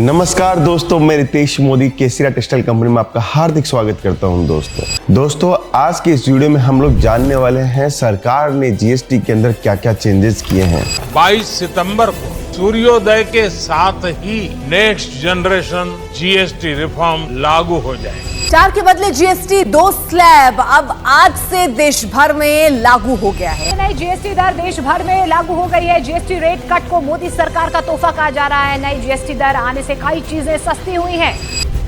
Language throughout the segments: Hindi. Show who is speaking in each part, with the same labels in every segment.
Speaker 1: नमस्कार दोस्तों, मैं रितेश मोदी केसरिया टेक्सटाइल कंपनी में आपका हार्दिक स्वागत करता हूं। दोस्तों आज के इस वीडियो में हम लोग जानने वाले हैं सरकार ने जीएसटी के अंदर क्या क्या चेंजेस किए हैं।
Speaker 2: 22 सितंबर को सूर्योदय के साथ ही नेक्स्ट जनरेशन जीएसटी रिफॉर्म लागू हो जाएगी।
Speaker 3: 4 के बदले जीएसटी 2 स्लैब अब आज से देश भर में लागू हो गया है।
Speaker 4: नई जीएसटी दर देश भर में लागू हो गई है। जीएसटी रेट कट को मोदी सरकार का तोहफा कहा जा रहा है। नई जीएसटी दर आने से कई चीजें सस्ती हुई हैं।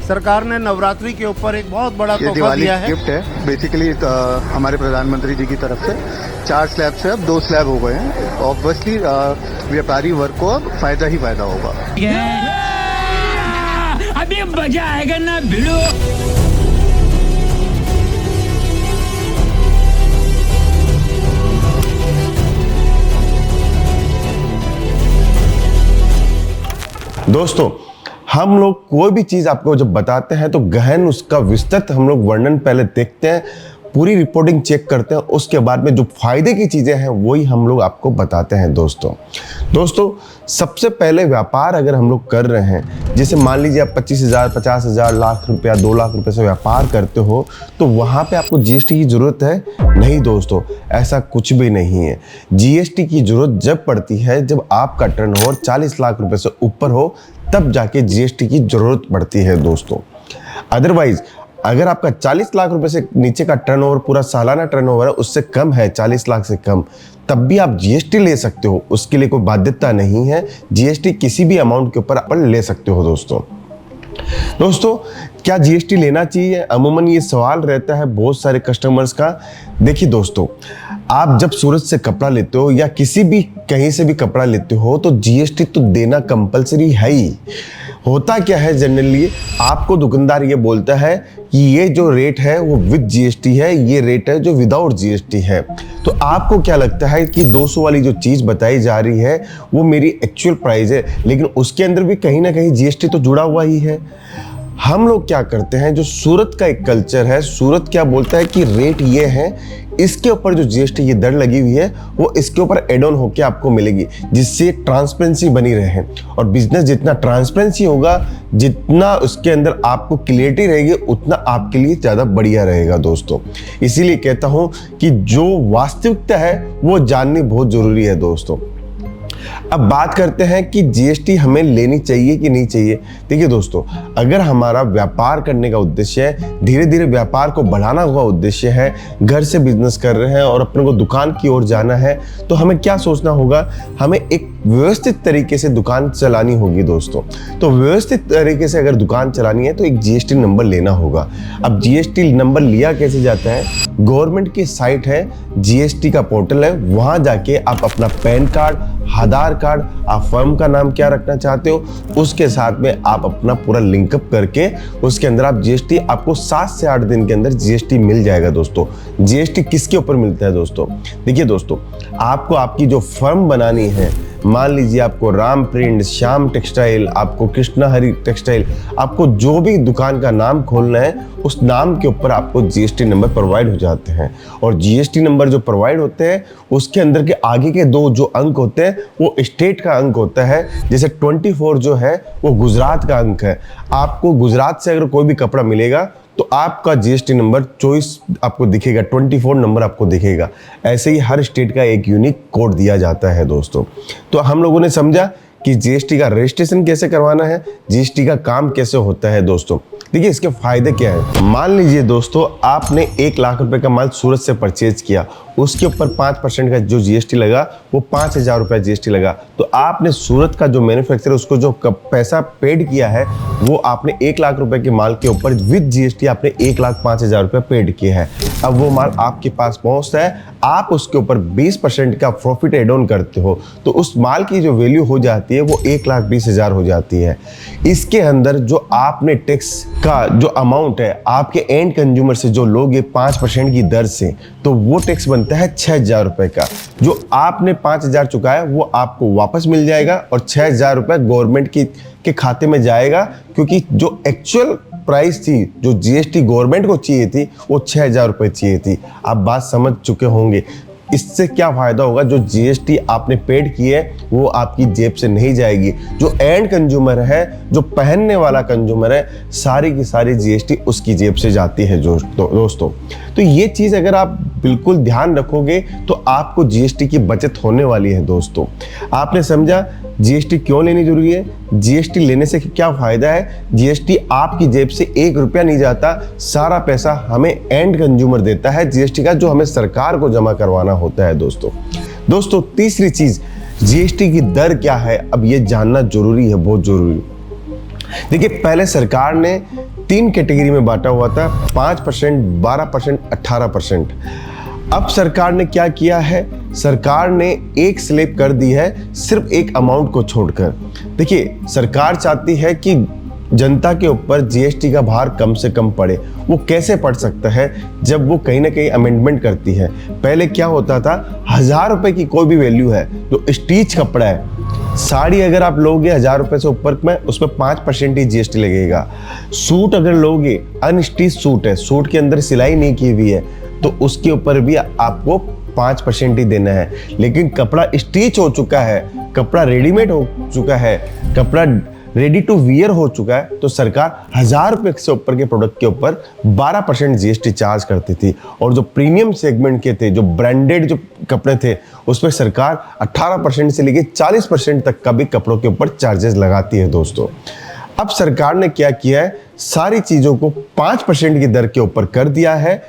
Speaker 5: सरकार ने नवरात्रि के ऊपर एक बहुत बड़ा तोहफा दिया है।
Speaker 6: गिफ्ट है बेसिकली हमारे प्रधानमंत्री जी की तरफ से। 4 स्लैब से अब 2 स्लैब हो गए हैं। ऑब्वियसली व्यापारी वर्ग को अब फायदा ही फायदा होगा।
Speaker 7: अभी मजा आएगा ना भिड़ो।
Speaker 1: दोस्तों हम लोग कोई भी चीज़ आपको जब बताते हैं तो गहन उसका विस्तृत हम लोग वर्णन पहले देखते हैं, पूरी रिपोर्टिंग चेक करते हैं, उसके बाद में जो फायदे की चीज़ें हैं वही हम लोग आपको बताते हैं। दोस्तों सबसे पहले व्यापार अगर हम लोग कर रहे हैं, जैसे मान लीजिए आप 25,000, 50,000, लाख रुपया, 2 लाख रुपए से व्यापार करते हो तो वहाँ पे आपको जीएसटी की ज़रूरत है? नहीं दोस्तों, ऐसा कुछ भी नहीं है। जीएसटी की ज़रूरत जब पड़ती है जब आपका टर्नओवर 40 लाख रुपए से ऊपर हो, तब जाके जीएसटी की ज़रूरत पड़ती है दोस्तों। अदरवाइज अगर आपका 40 लाख रुपए से नीचे का टर्नओवर, पूरा सालाना टर्नओवर है उससे कम है, 40 लाख से कम, तब भी आप जीएसटी ले सकते हो। उसके लिए कोई बाध्यता नहीं है। जीएसटी किसी भी अमाउंट के ऊपर आप ले सकते हो। दोस्तों क्या जीएसटी लेना चाहिए? अमूमन ये सवाल रहता है बहुत सारे कस्टमर्स का। देखिए दोस्तों, आप जब सूरत से कपड़ा लेते हो या किसी भी कहीं से भी कपड़ा लेते हो तो जीएसटी तो देना कंपलसरी है ही। होता क्या है, जनरली आपको दुकानदार ये बोलता है कि ये जो रेट है वो विद जीएसटी है, ये रेट है जो विदाउट जीएसटी है। तो आपको क्या लगता है कि 200 वाली जो चीज़ बताई जा रही है वो मेरी एक्चुअल प्राइस है, लेकिन उसके अंदर भी कहीं ना कहीं जीएसटी तो जुड़ा हुआ ही है। हम लोग क्या करते हैं, जो सूरत का एक कल्चर है, सूरत क्या बोलता है कि रेट ये है, इसके ऊपर जो जीएसटी ये दर लगी हुई है वो इसके ऊपर एड ऑन होकर आपको मिलेगी, जिससे ट्रांसपेरेंसी बनी रहे। और बिजनेस जितना ट्रांसपेरेंसी होगा, जितना उसके अंदर आपको क्लियरिटी रहेगी, उतना आपके लिए ज़्यादा बढ़िया रहेगा दोस्तों। इसीलिए कहता हूँ कि जो वास्तविकता है वो जाननी बहुत ज़रूरी है दोस्तों। अब बात करते हैं कि जीएसटी हमें लेनी चाहिए कि नहीं चाहिए। देखिए दोस्तों, अगर हमारा व्यापार करने का उद्देश्य है, धीरे धीरे व्यापार को बढ़ाना हुआ उद्देश्य है, घर से बिजनेस कर रहे हैं और अपने को दुकान की ओर जाना है, तो हमें क्या सोचना होगा, हमें एक व्यवस्थित तरीके से दुकान चलानी होगी दोस्तों। तो व्यवस्थित तरीके से अगर दुकान चलानी है तो एक जीएसटी नंबर लेना होगा। अब जीएसटी नंबर लिया कैसे जाता है? गवर्नमेंट की साइट है, जीएसटी का पोर्टल है, वहाँ जाके आप अपना पैन कार्ड, आधार कार्ड, आप फर्म का नाम क्या रखना चाहते हो, उसके साथ में आप अपना पूरा लिंकअप करके उसके अंदर आप जीएसटी, आपको 7 से 8 दिन के अंदर जीएसटी मिल जाएगा दोस्तों। जीएसटी किसके ऊपर मिलता है दोस्तों? देखिए दोस्तों, आपको आपकी जो फर्म बनानी है, मान लीजिए आपको राम प्रिंट, श्याम टेक्सटाइल, आपको कृष्णा हरि टेक्सटाइल, आपको जो भी दुकान का नाम खोलना है उस नाम के ऊपर आपको जीएसटी नंबर प्रोवाइड हो जाते हैं। और जीएसटी नंबर जो प्रोवाइड होते हैं उसके अंदर के आगे के 2 जो अंक होते हैं वो स्टेट का अंक होता है। जैसे 24 जो है वो गुजरात का अंक है। आपको गुजरात से अगर कोई भी कपड़ा मिलेगा तो आपका जीएसटी नंबर 24 आपको दिखेगा, 24 नंबर आपको दिखेगा। ऐसे ही हर स्टेट का एक यूनिक कोड दिया जाता है दोस्तों। तो हम लोगों ने समझा कि जीएसटी का रजिस्ट्रेशन कैसे करवाना है, जीएसटी का काम कैसे होता है दोस्तों। देखिए इसके फायदे क्या है। मान लीजिए दोस्तों, आपने 1 लाख रुपए का माल सूरत से परचेज किया, उसके ऊपर 5% का जो जीएसटी लगा वो 5,000 रुपये जीएसटी लगा। तो आपने सूरत का जो मैन्युफैक्चरर उसको जो पैसा पेड किया है वो आपने 1 लाख रुपए के माल के ऊपर विद जीएसटी आपने 1,05,000 रुपये पेड किया है। अब वो माल आपके पास पहुंचता है, आप उसके ऊपर 20% का प्रॉफिट एड ऑन करते हो, तो उस माल की जो वैल्यू हो जाती है वो 1,20,000 हो जाती है। इसके अंदर जो आपने टैक्स का जो अमाउंट है आपके एंड कंज्यूमर से जो लोगे 5% की दर से, तो वो टैक्स बनता है 6,000 रुपये का। जो आपने 5,000 चुकाया वो आपको वापस मिल जाएगा और 6,000 रुपये गवर्नमेंट के खाते में जाएगा, क्योंकि जो एक्चुअल प्राइस थी, जो जीएसटी गवर्नमेंट को चाहिए थी, वो 6,000 रुपये चाहिए थी। आप बात समझ चुके होंगे। इससे क्या फायदा होगा, जो जीएसटी आपने पेड की है वो आपकी जेब से नहीं जाएगी। जो एंड कंज्यूमर है, जो पहनने वाला कंज्यूमर है, सारी की सारी जीएसटी उसकी जेब से जाती है दोस्तों। तो ये चीज़ अगर आप बिल्कुल ध्यान रखोगे तो आपको जीएसटी की बचत होने वाली है दोस्तों। आपने समझा जीएसटी क्यों लेनी जरूरी है, जीएसटी लेने से क्या फायदा है। जीएसटी आपकी जेब से 1 रुपया नहीं जाता, सारा पैसा हमें एंड कंज्यूमर देता है जीएसटी का, जो हमें सरकार को जमा करवाना होता है दोस्तों। तीसरी चीज, जीएसटी की दर क्या है, अब ये जानना जरूरी है, बहुत जरूरी। देखिए, पहले सरकार ने 3 कैटेगरी में बांटा हुआ था, 5%, 12%, 18%। अब सरकार ने क्या किया है, सरकार ने एक स्लैब कर दी है सिर्फ एक अमाउंट को छोड़कर। देखिए, सरकार चाहती है कि जनता के ऊपर जीएसटी का भार कम से कम पड़े। वो कैसे पड़ सकता है, जब वो कहीं ना कहीं अमेंडमेंट करती है। पहले क्या होता था, 1000 रुपए की कोई भी वैल्यू है, जो स्टीच कपड़ा है, साड़ी अगर आप लोगे 1000 रुपए से ऊपर में, उसमें 5% ही जीएसटी लगेगा। सूट अगर लोगे, अनस्टिच सूट है, सूट के अंदर सिलाई नहीं की हुई है, तो उसके ऊपर भी आपको 5% ही देना है। लेकिन कपड़ा स्टिच हो चुका है, कपड़ा रेडीमेड हो चुका है, कपड़ा रेडी टू वियर हो चुका है, तो सरकार 1000 रुपए से ऊपर के प्रोडक्ट के ऊपर 12% जीएसटी चार्ज करती थी। और जो प्रीमियम सेगमेंट के थे, जो ब्रांडेड जो कपड़े थे, उस पर सरकार 18% से लेके 40% तक का भी कपड़ों के ऊपर चार्जेस लगाती है दोस्तों। अब सरकार ने क्या किया है, सारी चीजों को 5% की दर के ऊपर कर दिया है।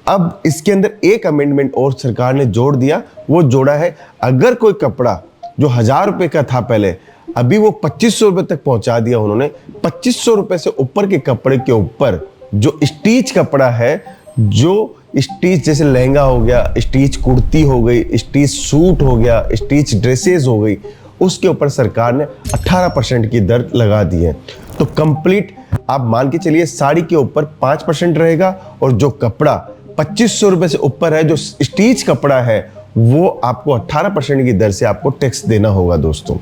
Speaker 1: अब इसके अंदर एक अमेंडमेंट और सरकार ने जोड़ दिया, वो जोड़ा है, अगर कोई कपड़ा जो 1000 रुपए का था पहले, अभी वो 2500 रुपए तक पहुंचा दिया उन्होंने। 2500 रुपए से ऊपर के कपड़े के ऊपर जो स्टीच कपड़ा है, जो स्टीच जैसे लहंगा हो गया, स्टीच कुर्ती हो गई, स्टीच सूट हो गया, स्टीच ड्रेसेस हो गई, उसके ऊपर सरकार ने 18% की दर लगा दी है। तो कंप्लीट आप मान के चलिए, साड़ी के ऊपर 5% रहेगा, और जो कपड़ा 2500 रुपए से ऊपर है, जो स्टीच कपड़ा है, वो आपको 18% की दर से आपको टैक्स देना होगा दोस्तों।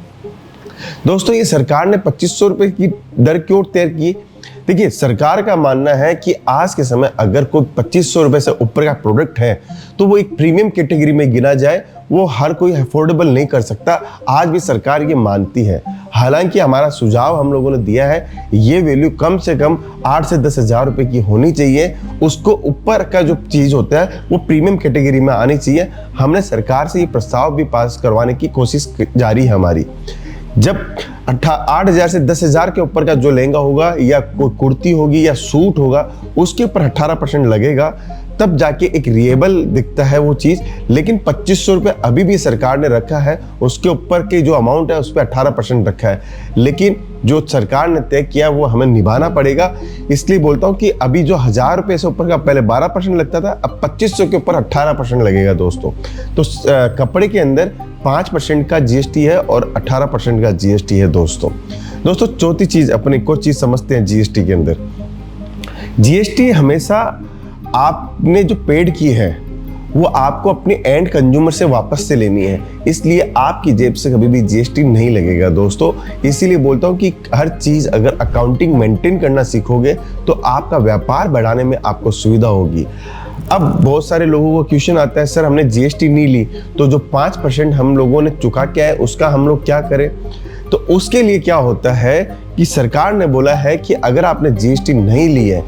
Speaker 1: ये सरकार ने 2500 रुपए की दर क्यों तय की? देखिए, सरकार का मानना है कि आज के समय अगर कोई 2500 रुपए से ऊपर का प्रोडक्ट है, तो वो एक प्रीमियम कैटेगरी में गिना जाए, वो हर कोई अफोर्डेबल नहीं कर सकता। आज भी सरकार ये मानती है। हालांकि हमारा सुझाव हम लोगों ने दिया है, ये वैल्यू कम से कम 8 से 10 हज़ार रुपए की होनी चाहिए। उसको ऊपर का जो चीज होता है वो प्रीमियम कैटेगरी में आनी चाहिए। हमने सरकार से ये प्रस्ताव भी पास करवाने की कोशिश जारी है हमारी। जब 8,000 से 10,000 के ऊपर का जो लहंगा होगा, या कोई कुर्ती होगी, या सूट होगा, उसके ऊपर 18% लगेगा, तब जाके एक रिएबल दिखता है वो चीज़। लेकिन 2500 रुपये अभी भी सरकार ने रखा है, उसके ऊपर के जो अमाउंट है उस पर 18% रखा है। लेकिन जो सरकार ने तय किया वो हमें निभाना पड़ेगा। इसलिए बोलता हूँ कि अभी जो 1000 रुपये से ऊपर का पहले 12% लगता था, अब 2500 के ऊपर 18% लगेगा दोस्तों। तो कपड़े के अंदर 5% का जीएसटी है और 18% का जीएसटी है दोस्तों। चौथी चीज़, अपने को चीज़ समझते हैं जीएसटी के अंदर। जीएसटी हमेशा आपने जो पेड की है वो आपको अपने एंड कंज्यूमर से वापस से लेनी है, इसलिए आपकी जेब से कभी भी जीएसटी नहीं लगेगा दोस्तों। इसीलिए बोलता हूँ कि हर चीज़ अगर अकाउंटिंग मेंटेन करना सीखोगे तो आपका व्यापार बढ़ाने में आपको सुविधा होगी। अब बहुत सारे लोगों को क्वेश्चन आता है, सर हमने जीएसटी नहीं ली तो जो 5% हम लोगों ने चुका क्या है, उसका हम लोग क्या करें? तो उसके लिए क्या होता है कि सरकार ने बोला है कि अगर आपने जीएसटी नहीं ली है,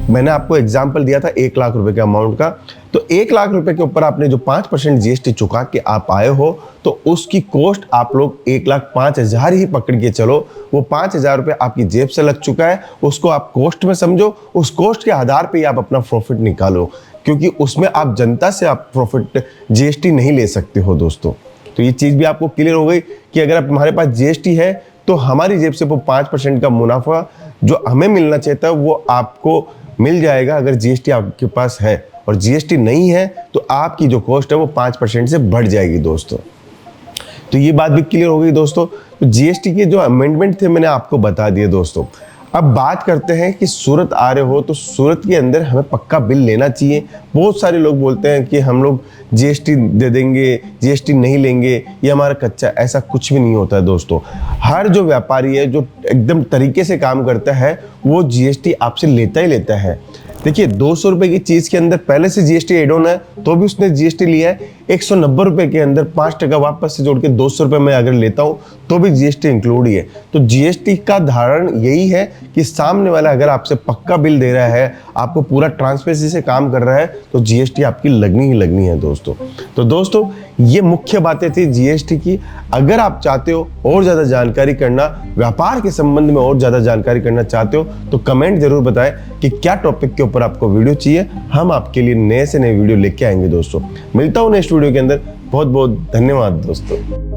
Speaker 1: मैंने आपको एग्जांपल दिया था 1 लाख रुपए के अमाउंट का, तो 1 लाख रुपए के ऊपर आपने जो 5% जीएसटी चुका के आप आए हो, तो उसकी कॉस्ट आप लोग 1,05,000 ही पकड़ के चलो। वो 5,000 रुपये आपकी जेब से लग चुका है, उसको आप कॉस्ट में समझो, उस कॉस्ट के आधार पे ही आप अपना प्रॉफिट निकालो, क्योंकि उसमें आप जनता से आप प्रॉफिट जीएसटी नहीं ले सकते हो दोस्तों। तो ये चीज़ भी आपको क्लियर हो गई कि अगर आप हमारे पास जीएसटी है तो हमारी जेब से वो 5% का मुनाफा जो हमें मिलना चाहिए था वो आपको मिल जाएगा अगर जीएसटी आपके पास है, और जीएसटी नहीं है तो आपकी जो कॉस्ट है वो 5% से बढ़ जाएगी दोस्तों। तो ये बात भी क्लियर हो गई दोस्तों। तो जीएसटी के जो अमेंडमेंट थे मैंने आपको बता दिए दोस्तों। अब बात करते हैं कि सूरत आ रहे हो तो सूरत के अंदर हमें पक्का बिल लेना चाहिए। बहुत सारे लोग बोलते हैं कि हम लोग जीएसटी दे देंगे, जीएसटी नहीं लेंगे, ये हमारा कच्चा। ऐसा कुछ भी नहीं होता है दोस्तों। हर जो व्यापारी है जो एकदम तरीके से काम करता है वो जीएसटी आपसे लेता ही लेता है। देखिए 200 रुपए की चीज़ के अंदर पहले से जीएसटी एड ऑन है तो भी उसने जीएसटी लिया है, 190 रुपए के अंदर 5% वापस से जोड़ के 200 रुपए में अगर लेता हूं तो भी जीएसटी इंक्लूड ही है। तो जीएसटी का धारण यही है कि सामने वाला अगर आपसे पक्का बिल दे रहा है, आपको पूरा ट्रांसपेरेंसी से काम कर रहा है, तो जीएसटी आपकी लगनी ही लगनी है दोस्तों। तो दोस्तों ये मुख्य बातें थी जीएसटी की। अगर आप चाहते हो और ज्यादा जानकारी करना, व्यापार के संबंध में और ज्यादा जानकारी करना चाहते हो, तो कमेंट जरूर बताएं कि क्या टॉपिक के ऊपर आपको वीडियो चाहिए। हम आपके लिए नए से नए वीडियो लेके आएंगे दोस्तों। मिलता हूं नेक्स्ट वीडियो के अंदर। बहुत बहुत धन्यवाद दोस्तों।